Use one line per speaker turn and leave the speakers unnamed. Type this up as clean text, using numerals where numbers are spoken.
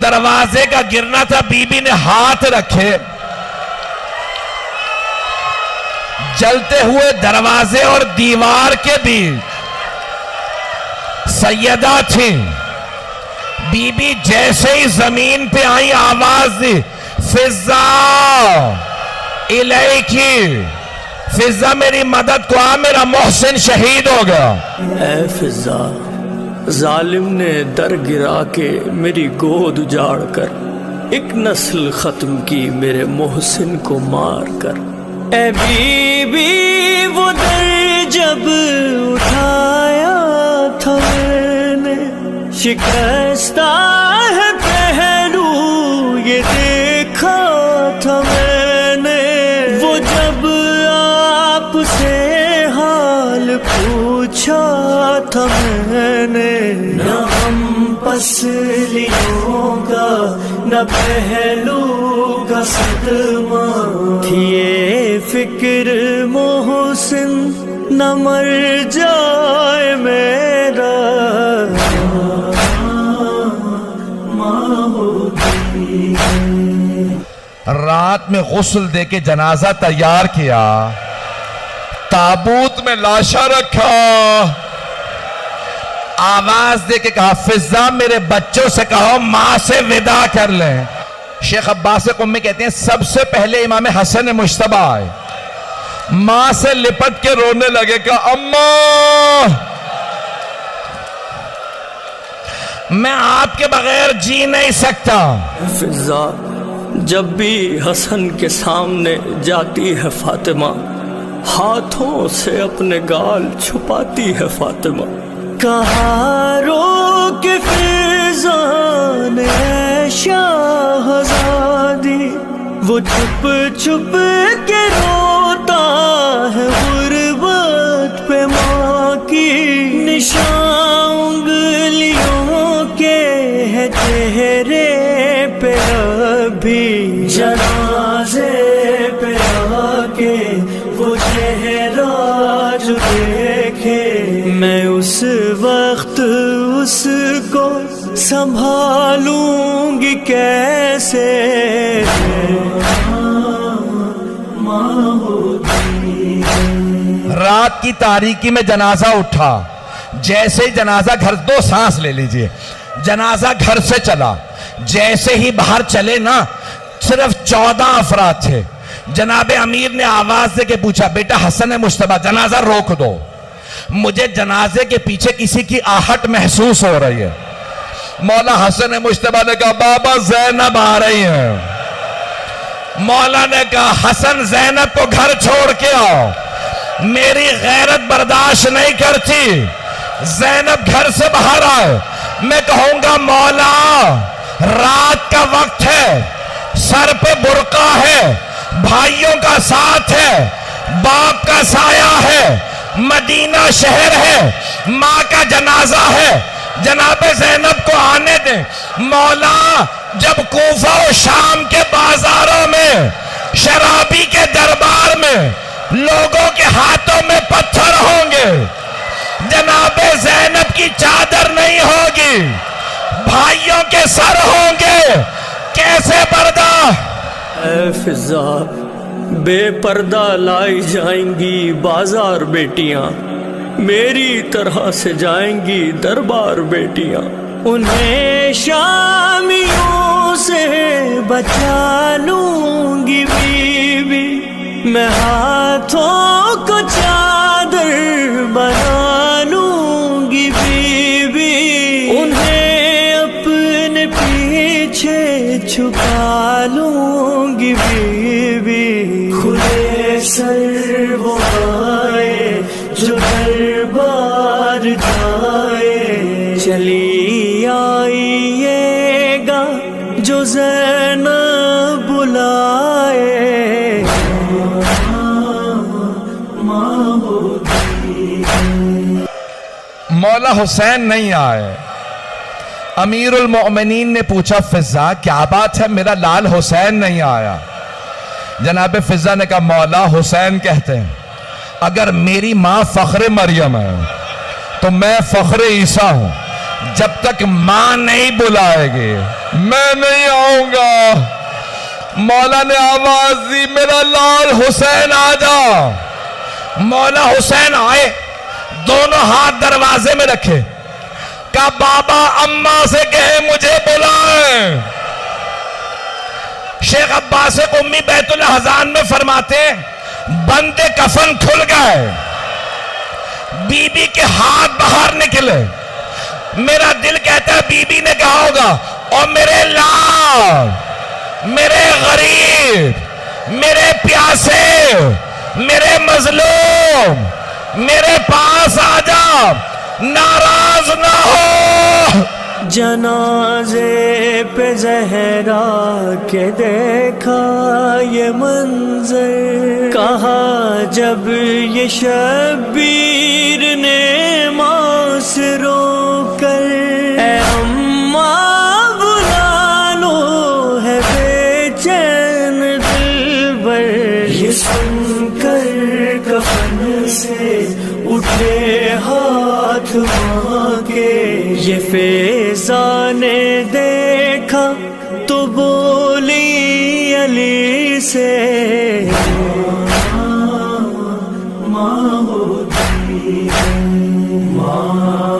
دروازے کا گرنا تھا، بی بی نے ہاتھ رکھے، جلتے ہوئے دروازے اور دیوار کے بیچ سیدہ تھیں۔ بی بی جیسے ہی زمین پہ آئی آواز دی، فضا الیکی، فضا میری مدد کو آ، میرا محسن شہید ہو گیا۔
اے فضا، ظالم نے در گرا کے میری گود اجاڑ کر ایک نسل ختم کی میرے محسن کو مار کر۔ اے بی بی وہ در جب اٹھایا تھا میں نے، شکستہ ہے پہلو یہ دیکھا تھا میں نے، وہ جب آپ سے حال پوچھا تھا میں نے، نہ ہم پسلیوں کا نہ پہلو کا صدمہ تھی یہ فکر محسن نہ مر جائے میرا
رات میں غسل دے کے جنازہ تیار کیا، تابوت میں لاشا رکھا، آواز دے کے کہا فضا میرے بچوں سے کہو ماں سے وداع کر لیں۔ شیخ عباس قمی کہتے ہیں سب سے پہلے امام حسن مجتبی آئے، ماں سے لپٹ کے رونے لگے کہ اماں میں آپ کے بغیر جی نہیں سکتا۔
فضا جب بھی حسن کے سامنے جاتی ہے فاطمہ، ہاتھوں سے اپنے گال چھپاتی ہے فاطمہ۔ کہاں رو کے فضا نے شاہزادی، وہ چھپ چھپ کے روتا ہے غربت پہ ماں کی، نشان انگلیوں کے ہے چہرے پہ ابھی، جنازے پہ آکے وہ چہرہ جو دیکھے، میں اس وقت اس کو سنبھالوں گی کیسے،
رات کی تاریکی میں جنازہ اٹھا، جیسے ہی جنازہ گھر، دو سانس لے لیجئے، جنازہ گھر سے چلا، جیسے ہی باہر چلے نا صرف 14 افراد تھے۔ جناب امیر نے آواز دے کے پوچھا بیٹا حسن مجتبی جنازہ روک دو، مجھے جنازے کے پیچھے کسی کی آہٹ محسوس ہو رہی ہے۔ مولا حسن مجتبی نے کہا بابا زینب آ رہی ہیں۔ مولا نے کہا حسن زینب کو گھر چھوڑ کے آؤ، میری غیرت برداشت نہیں کرتی، زینب گھر سے باہر آئے۔ میں کہوں گا مولا رات کا وقت ہے، سر پہ برقع ہے، بھائیوں کا ساتھ ہے، باپ کا سایہ ہے، مدینہ شہر ہے، ماں کا جنازہ ہے، جناب زینب کو آنے دیں۔ مولا جب کوفہ و شام کے بازاروں میں، شرابی کے دربار میں لوگوں کے ہاتھوں میں پتھر ہوں گے، جناب زینب کی چادر نہیں ہوگی، بھائیوں کے سر ہوں گے، کیسے پردہ؟
اے فضا بے پردہ لائی جائیں گی بازار بیٹیاں، میری طرح سے جائیں گی دربار بیٹیاں، انہیں شامیوں سے بچا لوں گی بیوی، میں ہاتھوں کو چادر بنا لوں گی بیوی، انہیں اپنے پیچھے چھپا لوں گی بیوی، کھلے سر وہ آئے جو دربار جائے، چلی آئیے گا جو زینب بلائے،
مولا حسین نہیں آئے۔ امیر المؤمنین نے پوچھا فضا کیا بات ہے میرا لال حسین نہیں آیا؟ جناب فضا نے کہا مولا حسین کہتے ہیں اگر میری ماں فخر مریم ہے تو میں فخر عیسیٰ ہوں، جب تک ماں نہیں بلائے گی میں نہیں آؤں گا. مولا نے آواز دی میرا لال حسین آ جا. مولا حسین آئے, دونوں ہاتھ دروازے میں رکھے, کہا بابا اماں سے کہے مجھے بلائیں. شیخ عباس قمی بیت الاحزان میں فرماتے ہیں بند کفن کھل گئے, بی بی کے ہاتھ باہر نکلے. میرا دل کہتا ہے بی بی نے کہا ہوگا اور میرے لال, میرے غریب, میرے پیاسے, میرے مظلوم, میرے پاس آ جا, ناراض نہ ہو.
جنازے پہ زہرا کے دیکھا یہ منظر, کہا جب یہ شبیر نے ماں سے رو کر اے اماں بلا لو ہے بے چین دلبر, یہ سن کر کفن سے اٹھے ہاتھ ماں کے, یہ فیضا نے دیکھا تو بولی علی سے ماں ہوتی ہے, ماں